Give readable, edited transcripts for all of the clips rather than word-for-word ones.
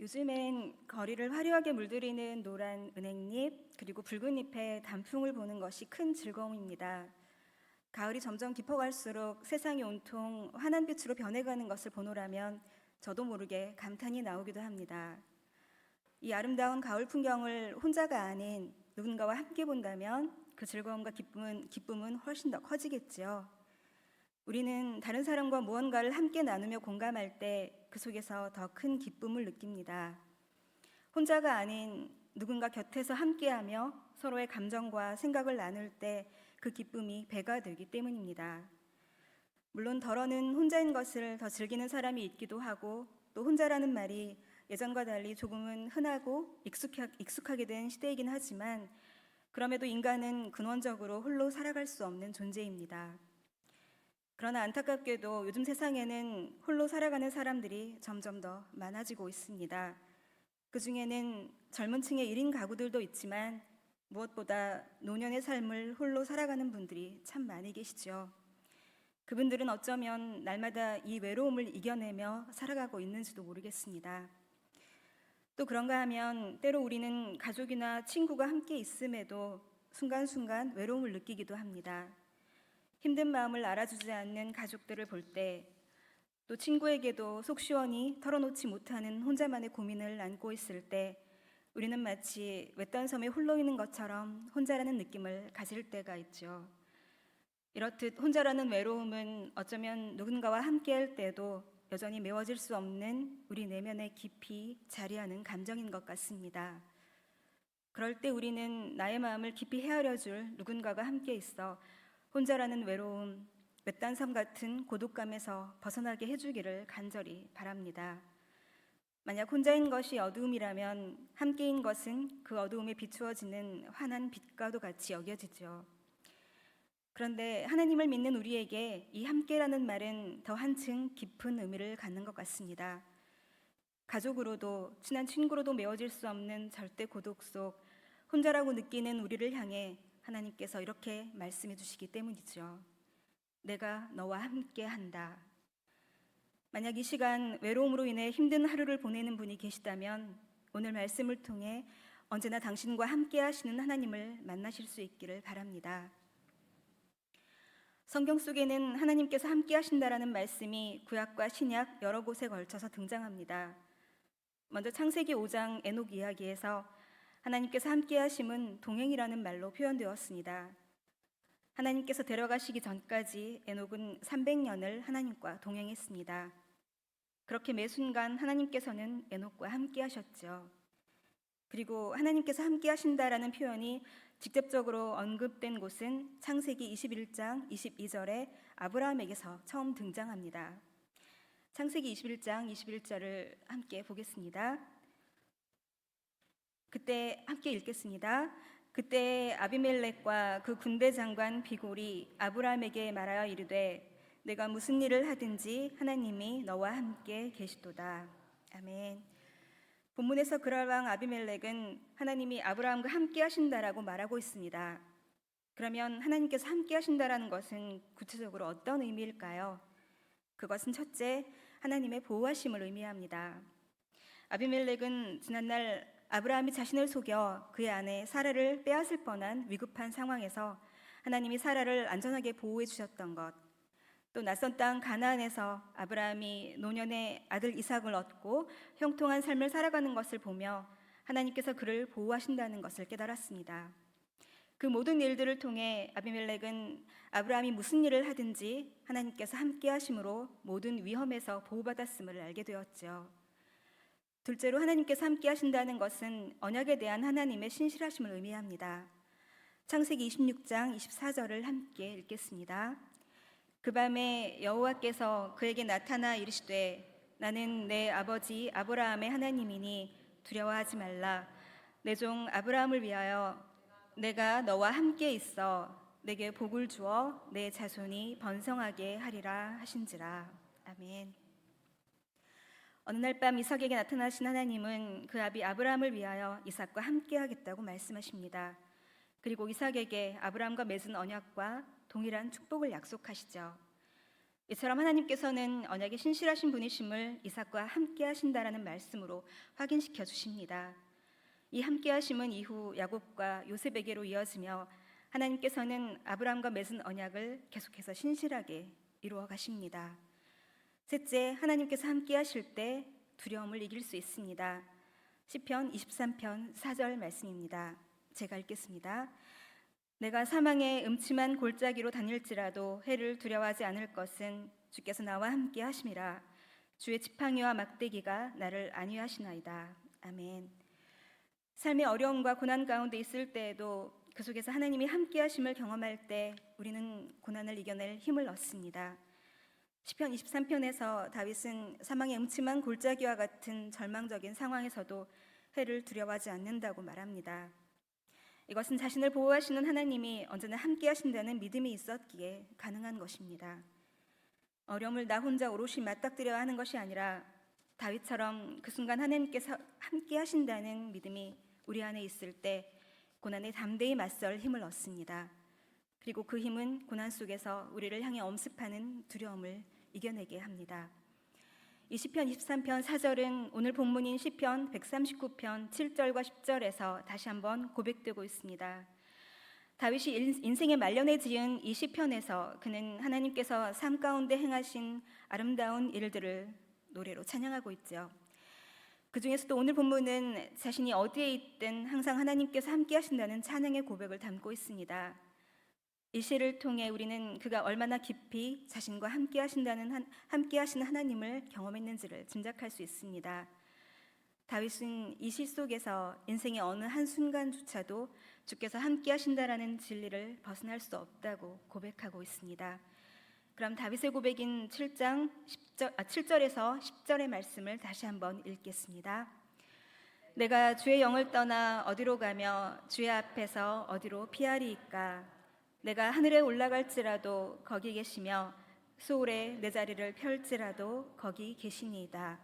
요즘엔 거리를 화려하게 물들이는 노란 은행잎, 그리고 붉은 잎의 단풍을 보는 것이 큰 즐거움입니다. 가을이 점점 깊어갈수록 세상이 온통 환한 빛으로 변해가는 것을 보노라면 저도 모르게 감탄이 나오기도 합니다. 이 아름다운 가을 풍경을 혼자가 아닌 누군가와 함께 본다면 그 즐거움과 기쁨은 훨씬 더 커지겠지요. 우리는 다른 사람과 무언가를 함께 나누며 공감할 때 그 속에서 더 큰 기쁨을 느낍니다. 혼자가 아닌 누군가 곁에서 함께하며 서로의 감정과 생각을 나눌 때 그 기쁨이 배가 되기 때문입니다. 물론 덜어는 혼자인 것을 더 즐기는 사람이 있기도 하고, 또 혼자라는 말이 예전과 달리 조금은 흔하고 익숙하게 된 시대이긴 하지만, 그럼에도 인간은 근원적으로 홀로 살아갈 수 없는 존재입니다. 그러나 안타깝게도 요즘 세상에는 홀로 살아가는 사람들이 점점 더 많아지고 있습니다. 그 중에는 젊은 층의 1인 가구들도 있지만 무엇보다 노년의 삶을 홀로 살아가는 분들이 참 많이 계시죠. 그분들은 어쩌면 날마다 이 외로움을 이겨내며 살아가고 있는지도 모르겠습니다. 또 그런가 하면 때로 우리는 가족이나 친구가 함께 있음에도 순간순간 외로움을 느끼기도 합니다. 힘든 마음을 알아주지 않는 가족들을 볼 때, 또 친구에게도 속 시원히 털어놓지 못하는 혼자만의 고민을 안고 있을 때 우리는 마치 외딴 섬에 홀로 있는 것처럼 혼자라는 느낌을 가질 때가 있죠. 이렇듯 혼자라는 외로움은 어쩌면 누군가와 함께할 때도 여전히 메워질 수 없는 우리 내면에 깊이 자리하는 감정인 것 같습니다. 그럴 때 우리는 나의 마음을 깊이 헤아려줄 누군가가 함께 있어 혼자라는 외로움, 외딴 섬 같은 고독감에서 벗어나게 해주기를 간절히 바랍니다. 만약 혼자인 것이 어두움이라면 함께인 것은 그 어두움에 비추어지는 환한 빛과도 같이 여겨지죠. 그런데 하나님을 믿는 우리에게 이 함께라는 말은 더 한층 깊은 의미를 갖는 것 같습니다. 가족으로도 친한 친구로도 메워질 수 없는 절대 고독 속 혼자라고 느끼는 우리를 향해 하나님께서 이렇게 말씀해 주시기 때문이죠. 내가 너와 함께 한다. 만약 이 시간 외로움으로 인해 힘든 하루를 보내는 분이 계시다면 오늘 말씀을 통해 언제나 당신과 함께 하시는 하나님을 만나실 수 있기를 바랍니다. 성경 속에는 하나님께서 함께 하신다라는 말씀이 구약과 신약 여러 곳에 걸쳐서 등장합니다. 먼저 창세기 5장 에녹 이야기에서 하나님께서 함께 하심은 동행이라는 말로 표현되었습니다. 하나님께서 데려가시기 전까지 에녹은 300년을 하나님과 동행했습니다. 그렇게 매 순간 하나님께서는 에녹과 함께 하셨죠. 그리고 하나님께서 함께 하신다라는 표현이 직접적으로 언급된 곳은 창세기 21장 22절에 아브라함에게서 처음 등장합니다. 창세기 21장 21절을 함께 보겠습니다. 그때 함께 읽겠습니다. 그때 아비멜렉과 그 군대 장관 비골이 아브라함에게 말하여 이르되 내가 무슨 일을 하든지 하나님이 너와 함께 계시도다. 아멘. 본문에서 그랄 왕 아비멜렉은 하나님이 아브라함과 함께 하신다라고 말하고 있습니다. 그러면 하나님께서 함께 하신다라는 것은 구체적으로 어떤 의미일까요? 그것은 첫째, 하나님의 보호하심을 의미합니다. 아비멜렉은 지난날 아브라함이 자신을 속여 그의 아내 사라를 빼앗을 뻔한 위급한 상황에서 하나님이 사라를 안전하게 보호해 주셨던 것, 또 낯선 땅 가나안에서 아브라함이 노년의 아들 이삭을 얻고 형통한 삶을 살아가는 것을 보며 하나님께서 그를 보호하신다는 것을 깨달았습니다. 그 모든 일들을 통해 아비멜렉은 아브라함이 무슨 일을 하든지 하나님께서 함께 하심으로 모든 위험에서 보호받았음을 알게 되었죠. 둘째로 하나님께서 함께 하신다는 것은 언약에 대한 하나님의 신실하심을 의미합니다. 창세기 26장 24절을 함께 읽겠습니다. 그 밤에 여호와께서 그에게 나타나 이르시되 나는 내 아버지 아브라함의 하나님이니 두려워하지 말라. 내 종 아브라함을 위하여 내가 너와 함께 있어 내게 복을 주어 내 자손이 번성하게 하리라 하신지라. 아멘. 어느 날 밤 이삭에게 나타나신 하나님은 그 아비 아브라함을 위하여 이삭과 함께 하겠다고 말씀하십니다. 그리고 이삭에게 아브라함과 맺은 언약과 동일한 축복을 약속하시죠. 이처럼 하나님께서는 언약에 신실하신 분이심을 이삭과 함께 하신다라는 말씀으로 확인시켜 주십니다. 이 함께 하심은 이후 야곱과 요셉에게로 이어지며 하나님께서는 아브라함과 맺은 언약을 계속해서 신실하게 이루어 가십니다. 셋째, 하나님께서 함께 하실 때 두려움을 이길 수 있습니다. 시편 23편 4절 말씀입니다. 제가 읽겠습니다. 내가 사망의 음침한 골짜기로 다닐지라도 해를 두려워하지 않을 것은 주께서 나와 함께 하심이라. 주의 지팡이와 막대기가 나를 안위하시나이다. 아멘. 삶의 어려움과 고난 가운데 있을 때에도 그 속에서 하나님이 함께 하심을 경험할 때 우리는 고난을 이겨낼 힘을 얻습니다. 시편 23편에서 다윗은 사망의 음침한 골짜기와 같은 절망적인 상황에서도 해를 두려워하지 않는다고 말합니다. 이것은 자신을 보호하시는 하나님이 언제나 함께 하신다는 믿음이 있었기에 가능한 것입니다. 어려움을 나 혼자 오롯이 맞닥뜨려야 하는 것이 아니라 다윗처럼 그 순간 하나님께서 함께 하신다는 믿음이 우리 안에 있을 때 고난에 담대히 맞설 힘을 얻습니다. 그리고 그 힘은 고난 속에서 우리를 향해 엄습하는 두려움을 이겨내게 합니다. 이 시편 23편 4절은 오늘 본문인 시편 139편 7절과 10절에서 다시 한번 고백되고 있습니다. 다윗이 인생의 말년에 지은 이 시편에서 그는 하나님께서 삶 가운데 행하신 아름다운 일들을 노래로 찬양하고 있죠. 그 중에서도 오늘 본문은 자신이 어디에 있든 항상 하나님께서 함께 하신다는 찬양의 고백을 담고 있습니다. 이 시를 통해 우리는 그가 얼마나 깊이 자신과 함께 하시는 하나님을 경험했는지를 짐작할 수 있습니다. 다윗은 이 시 속에서 인생의 어느 한 순간조차도 주께서 함께 하신다라는 진리를 벗어날 수 없다고 고백하고 있습니다. 그럼 다윗의 고백인 7절에서 10절의 말씀을 다시 한번 읽겠습니다. 내가 주의 영을 떠나 어디로 가며 주의 앞에서 어디로 피하리이까? 내가 하늘에 올라갈지라도 거기 계시며 소울에 내 자리를 펼지라도 거기 계시니이다.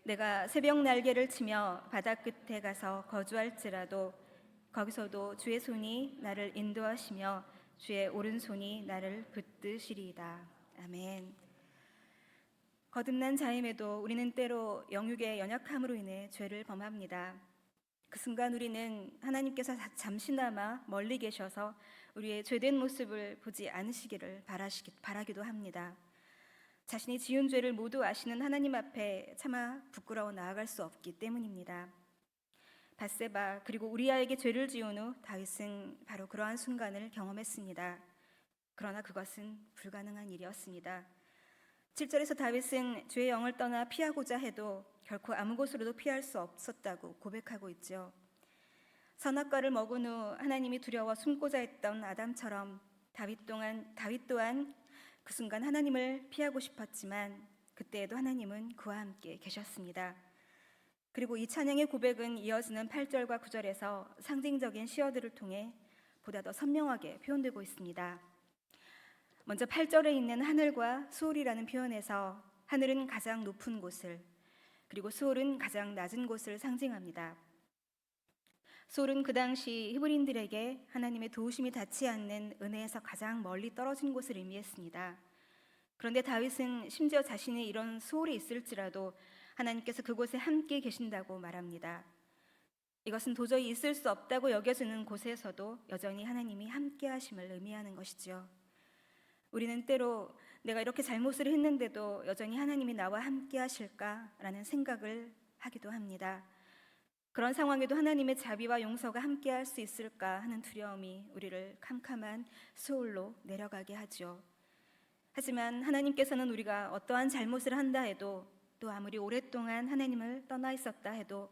내가 새벽 날개를 치며 바다 끝에 가서 거주할지라도 거기서도 주의 손이 나를 인도하시며 주의 오른손이 나를 붙드시리이다. 아멘. 거듭난 자임에도 우리는 때로 영육의 연약함으로 인해 죄를 범합니다. 그 순간 우리는 하나님께서 잠시나마 멀리 계셔서 우리의 죄된 모습을 보지 않으시기를 바라기도 합니다. 자신이 지은 죄를 모두 아시는 하나님 앞에 차마 부끄러워 나아갈 수 없기 때문입니다. 밧세바 그리고 우리아에게 죄를 지은 후 다윗은 바로 그러한 순간을 경험했습니다. 그러나 그것은 불가능한 일이었습니다. 7절에서 다윗은 주의 영을 떠나 피하고자 해도 결코 아무 곳으로도 피할 수 없었다고 고백하고 있죠. 선악과를 먹은 후 하나님이 두려워 숨고자 했던 아담처럼 다윗 또한 그 순간 하나님을 피하고 싶었지만 그때에도 하나님은 그와 함께 계셨습니다. 그리고 이 찬양의 고백은 이어지는 8절과 9절에서 상징적인 시어들을 통해 보다 더 선명하게 표현되고 있습니다. 먼저 8절에 있는 하늘과 수월이라는 표현에서 하늘은 가장 높은 곳을 그리고 수월은 가장 낮은 곳을 상징합니다. 수월은 그 당시 히브리인들에게 하나님의 도우심이 닿지 않는 은혜에서 가장 멀리 떨어진 곳을 의미했습니다. 그런데 다윗은 심지어 자신이 이런 수월에 있을지라도 하나님께서 그곳에 함께 계신다고 말합니다. 이것은 도저히 있을 수 없다고 여겨지는 곳에서도 여전히 하나님이 함께 하심을 의미하는 것이죠. 우리는 때로 내가 이렇게 잘못을 했는데도 여전히 하나님이 나와 함께 하실까라는 생각을 하기도 합니다. 그런 상황에도 하나님의 자비와 용서가 함께 할 수 있을까 하는 두려움이 우리를 캄캄한 수월로 내려가게 하죠. 하지만 하나님께서는 우리가 어떠한 잘못을 한다 해도 또 아무리 오랫동안 하나님을 떠나 있었다 해도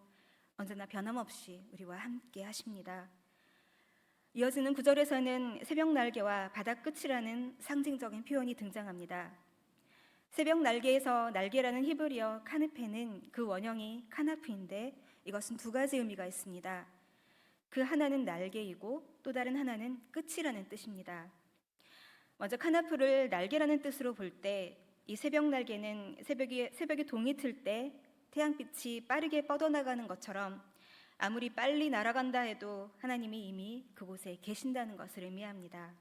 언제나 변함없이 우리와 함께 하십니다. 이어지는 9절에서는 새벽 날개와 바다 끝이라는 상징적인 표현이 등장합니다. 새벽 날개에서 날개라는 히브리어 카느페는 그 원형이 카나프인데 이것은 두 가지 의미가 있습니다. 그 하나는 날개이고 또 다른 하나는 끝이라는 뜻입니다. 먼저 카나프를 날개라는 뜻으로 볼 때 이 새벽 날개는 새벽에 동이 틀 때 태양빛이 빠르게 뻗어나가는 것처럼 아무리 빨리 날아간다 해도 하나님이 이미 그곳에 계신다는 것을 의미합니다.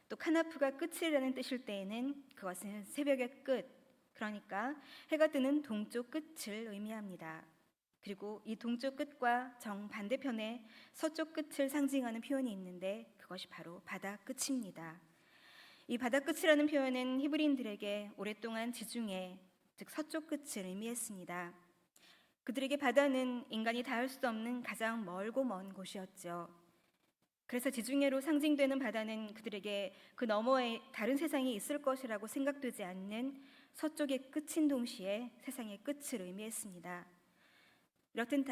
또 카나프가 끝이라는 뜻일 때에는 그것은 새벽의 끝, 그러니까 해가 뜨는 동쪽 끝을 의미합니다. 그리고 이 동쪽 끝과 정반대편에 서쪽 끝을 상징하는 표현이 있는데 그것이 바로 바다 끝입니다. 이 바다 끝이라는 표현은 히브리인들에게 오랫동안 지중해, 즉 서쪽 끝을 의미했습니다. 그들에게 바다는 인간이 닿을 수 없는 가장 멀고 먼 곳이었죠. 그래서 지중해로 상징되는 바다는 그들에게 그 너머에 다른 세상이 있을 것이라고 생각되지 않는 서쪽의 끝인 동시에 세상의 끝을 의미했습니다.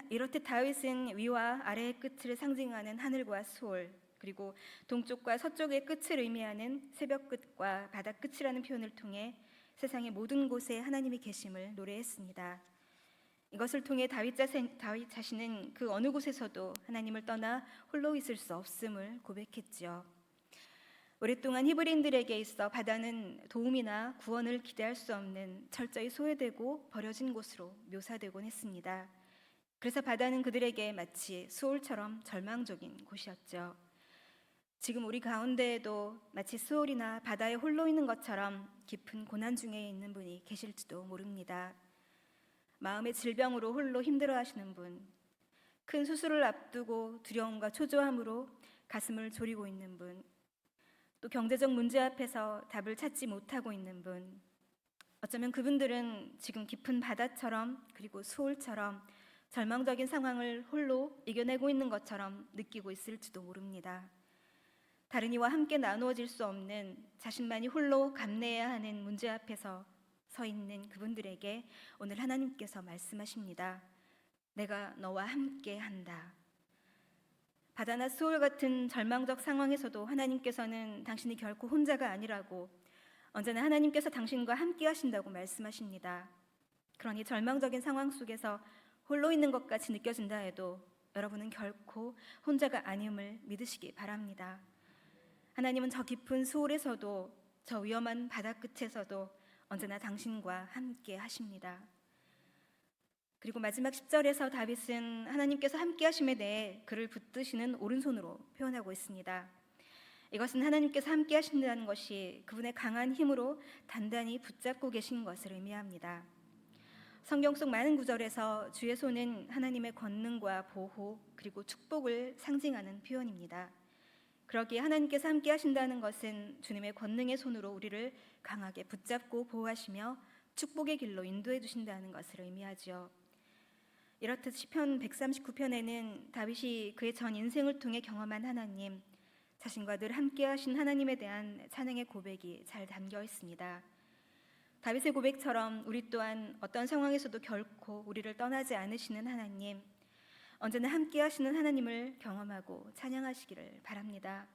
이렇듯 다윗은 위와 아래의 끝을 상징하는 하늘과 수월, 그리고 동쪽과 서쪽의 끝을 의미하는 새벽 끝과 바다 끝이라는 표현을 통해 세상의 모든 곳에 하나님이 계심을 노래했습니다. 이것을 통해 다윗 자신은 그 어느 곳에서도 하나님을 떠나 홀로 있을 수 없음을 고백했지요. 오랫동안 히브리인들에게 있어 바다는 도움이나 구원을 기대할 수 없는 철저히 소외되고 버려진 곳으로 묘사되곤 했습니다. 그래서 바다는 그들에게 마치 수올처럼 절망적인 곳이었죠. 지금 우리 가운데에도 마치 수올이나 바다에 홀로 있는 것처럼 깊은 고난 중에 있는 분이 계실지도 모릅니다. 마음의 질병으로 홀로 힘들어하시는 분, 큰 수술을 앞두고 두려움과 초조함으로 가슴을 졸이고 있는 분, 또 경제적 문제 앞에서 답을 찾지 못하고 있는 분, 어쩌면 그분들은 지금 깊은 바다처럼 그리고 수올처럼 절망적인 상황을 홀로 이겨내고 있는 것처럼 느끼고 있을지도 모릅니다. 다른 이와 함께 나누어질 수 없는 자신만이 홀로 감내해야 하는 문제 앞에서 서 있는 그분들에게 오늘 하나님께서 말씀하십니다. 내가 너와 함께 한다. 바다나 수올 같은 절망적 상황에서도 하나님께서는 당신이 결코 혼자가 아니라고, 언제나 하나님께서 당신과 함께 하신다고 말씀하십니다. 그러니 절망적인 상황 속에서 홀로 있는 것 같이 느껴진다 해도 여러분은 결코 혼자가 아님을 믿으시기 바랍니다. 하나님은 저 깊은 수올에서도, 저 위험한 바다 끝에서도 언제나 당신과 함께 하십니다. 그리고 마지막 10절에서 다윗은 하나님께서 함께 하심에 대해 그를 붙드시는 오른손으로 표현하고 있습니다. 이것은 하나님께서 함께 하신다는 것이 그분의 강한 힘으로 단단히 붙잡고 계신 것을 의미합니다. 성경 속 많은 구절에서 주의 손은 하나님의 권능과 보호 그리고 축복을 상징하는 표현입니다. 그러기에 하나님께서 함께 하신다는 것은 주님의 권능의 손으로 우리를 강하게 붙잡고 보호하시며 축복의 길로 인도해 주신다는 것을 의미하죠. 이렇듯 시편 139편에는 다윗이 그의 전 인생을 통해 경험한 하나님, 자신과 늘 함께 하신 하나님에 대한 찬양의 고백이 잘 담겨 있습니다. 다윗의 고백처럼 우리 또한 어떤 상황에서도 결코 우리를 떠나지 않으시는 하나님, 언제나 함께 하시는 하나님을 경험하고 찬양하시기를 바랍니다.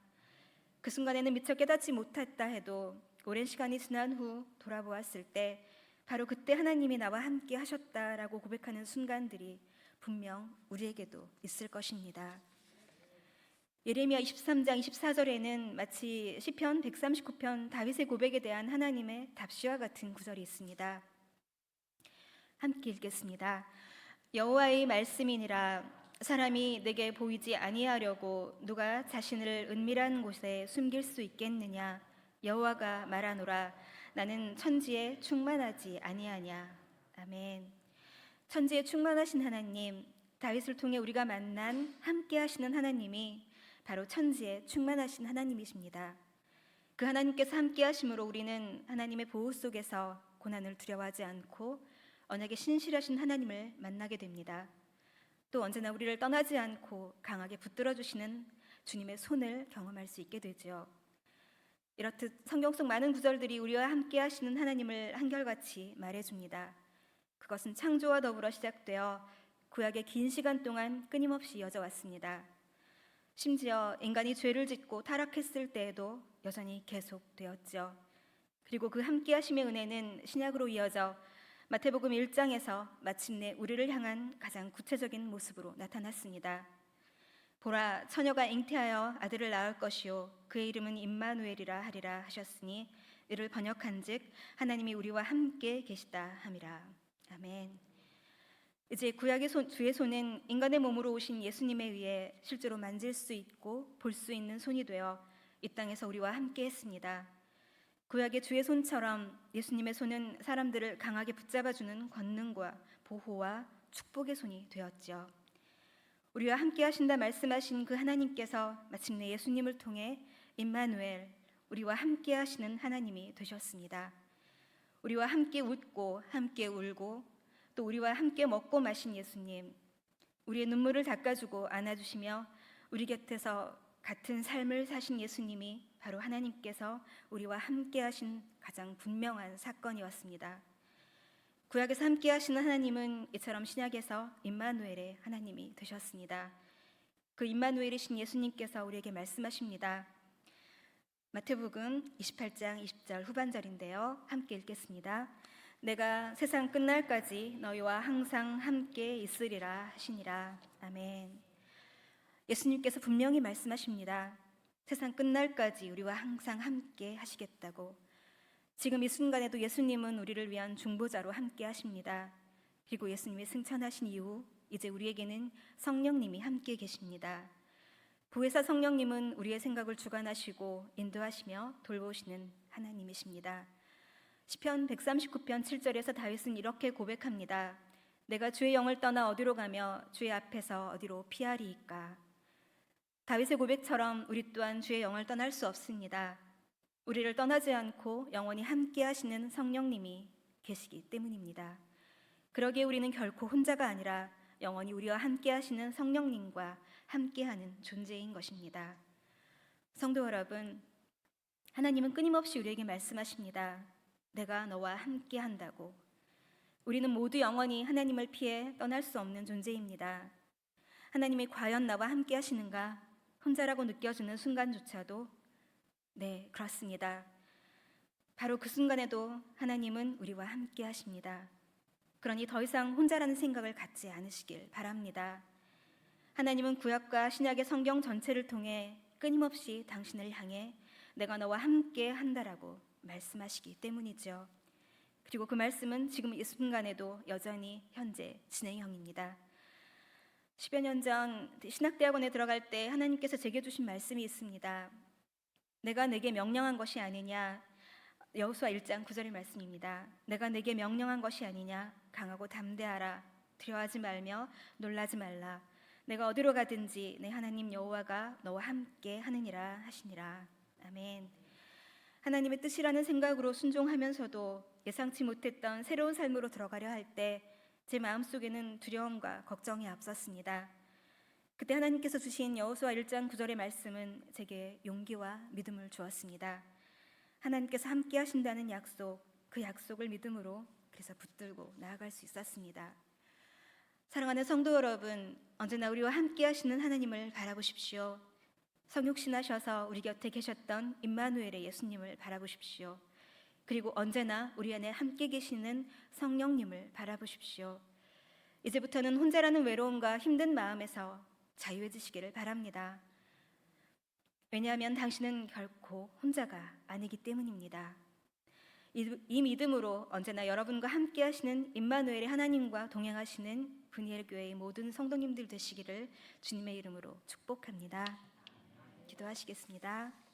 그 순간에는 미처 깨닫지 못했다 해도 오랜 시간이 지난 후 돌아보았을 때 바로 그때 하나님이 나와 함께 하셨다라고 고백하는 순간들이 분명 우리에게도 있을 것입니다. 예레미야 23장 24절에는 마치 시편 139편 다윗의 고백에 대한 하나님의 답시와 같은 구절이 있습니다. 함께 읽겠습니다. 여호와의 말씀이니라. 사람이 내게 보이지 아니하려고 누가 자신을 은밀한 곳에 숨길 수 있겠느냐. 여호와가 말하노라. 나는 천지에 충만하지 아니하냐. 아멘. 천지에 충만하신 하나님, 다윗을 통해 우리가 만난 함께 하시는 하나님이 바로 천지에 충만하신 하나님이십니다. 그 하나님께서 함께 하심으로 우리는 하나님의 보호 속에서 고난을 두려워하지 않고 언약에 신실하신 하나님을 만나게 됩니다. 또 언제나 우리를 떠나지 않고 강하게 붙들어 주시는 주님의 손을 경험할 수 있게 되죠. 이렇듯 성경 속 많은 구절들이 우리와 함께 하시는 하나님을 한결같이 말해줍니다. 그것은 창조와 더불어 시작되어 구약의 긴 시간 동안 끊임없이 이어져 왔습니다. 심지어 인간이 죄를 짓고 타락했을 때에도 여전히 계속되었죠. 그리고 그 함께 하심의 은혜는 신약으로 이어져 마태복음 1장에서 마침내 우리를 향한 가장 구체적인 모습으로 나타났습니다. 보라, 처녀가 잉태하여 아들을 낳을 것이요 그의 이름은 임마누엘이라 하리라 하셨으니 이를 번역한즉 하나님이 우리와 함께 계시다 함이라. 아멘. 이제 구약의 주의 손은 인간의 몸으로 오신 예수님에 의해 실제로 만질 수 있고 볼 수 있는 손이 되어 이 땅에서 우리와 함께 했습니다. 구약의 주의 손처럼 예수님의 손은 사람들을 강하게 붙잡아주는 권능과 보호와 축복의 손이 되었죠. 우리와 함께 하신다 말씀하신 그 하나님께서 마침내 예수님을 통해 임마누엘, 우리와 함께 하시는 하나님이 되셨습니다. 우리와 함께 웃고 함께 울고 또 우리와 함께 먹고 마신 예수님, 우리의 눈물을 닦아주고 안아주시며 우리 곁에서 같은 삶을 사신 예수님이 바로 하나님께서 우리와 함께 하신 가장 분명한 사건이었습니다. 구약에서 함께 하시는 하나님은 이처럼 신약에서 임마누엘의 하나님이 되셨습니다. 그 임마누엘이신 예수님께서 우리에게 말씀하십니다. 마태복음 28장 20절 후반절인데요. 함께 읽겠습니다. 내가 세상 끝날까지 너희와 항상 함께 있으리라 하시니라. 아멘. 예수님께서 분명히 말씀하십니다. 세상 끝날까지 우리와 항상 함께 하시겠다고. 지금 이 순간에도 예수님은 우리를 위한 중보자로 함께 하십니다. 그리고 예수님이 승천하신 이후 이제 우리에게는 성령님이 함께 계십니다. 보혜사 성령님은 우리의 생각을 주관하시고 인도하시며 돌보시는 하나님이십니다. 시편 139편 7절에서 다윗은 이렇게 고백합니다. 내가 주의 영을 떠나 어디로 가며 주의 앞에서 어디로 피하리이까. 다윗의 고백처럼 우리 또한 주의 영을 떠날 수 없습니다. 우리를 떠나지 않고 영원히 함께 하시는 성령님이 계시기 때문입니다. 그러기에 우리는 결코 혼자가 아니라 영원히 우리와 함께 하시는 성령님과 함께하는 존재인 것입니다. 성도 여러분, 하나님은 끊임없이 우리에게 말씀하십니다. 내가 너와 함께 한다고. 우리는 모두 영원히 하나님을 피해 떠날 수 없는 존재입니다. 하나님이 과연 나와 함께 하시는가? 혼자라고 느껴지는 순간조차도 네, 그렇습니다. 바로 그 순간에도 하나님은 우리와 함께 하십니다. 그러니 더 이상 혼자라는 생각을 갖지 않으시길 바랍니다. 하나님은 구약과 신약의 성경 전체를 통해 끊임없이 당신을 향해 내가 너와 함께 한다라고 말씀하시기 때문이죠. 그리고 그 말씀은 지금 이 순간에도 여전히 현재 진행형입니다. 10여 년 전 신학대학원에 들어갈 때 하나님께서 제게 주신 말씀이 있습니다. 내가 내게 명령한 것이 아니냐. 여호수아 1장 9절의 말씀입니다. 내가 내게 명령한 것이 아니냐. 강하고 담대하라. 두려워하지 말며 놀라지 말라. 내가 어디로 가든지 내 하나님 여호와가 너와 함께 하느니라 하시니라. 아멘. 하나님의 뜻이라는 생각으로 순종하면서도 예상치 못했던 새로운 삶으로 들어가려 할 때 제 마음속에는 두려움과 걱정이 앞섰습니다. 그때 하나님께서 주신 여호수아 1장 9절의 말씀은 제게 용기와 믿음을 주었습니다. 하나님께서 함께 하신다는 약속, 그 약속을 믿음으로 그래서 붙들고 나아갈 수 있었습니다. 사랑하는 성도 여러분, 언제나 우리와 함께 하시는 하나님을 바라보십시오. 성육신하셔서 우리 곁에 계셨던 임마누엘의 예수님을 바라보십시오. 그리고 언제나 우리 안에 함께 계시는 성령님을 바라보십시오. 이제부터는 혼자라는 외로움과 힘든 마음에서 자유해지시기를 바랍니다. 왜냐하면 당신은 결코 혼자가 아니기 때문입니다. 이 믿음으로 언제나 여러분과 함께 하시는 임마누엘의 하나님과 동행하시는 브니엘 교회의 모든 성도님들 되시기를 주님의 이름으로 축복합니다. 기도하시겠습니다.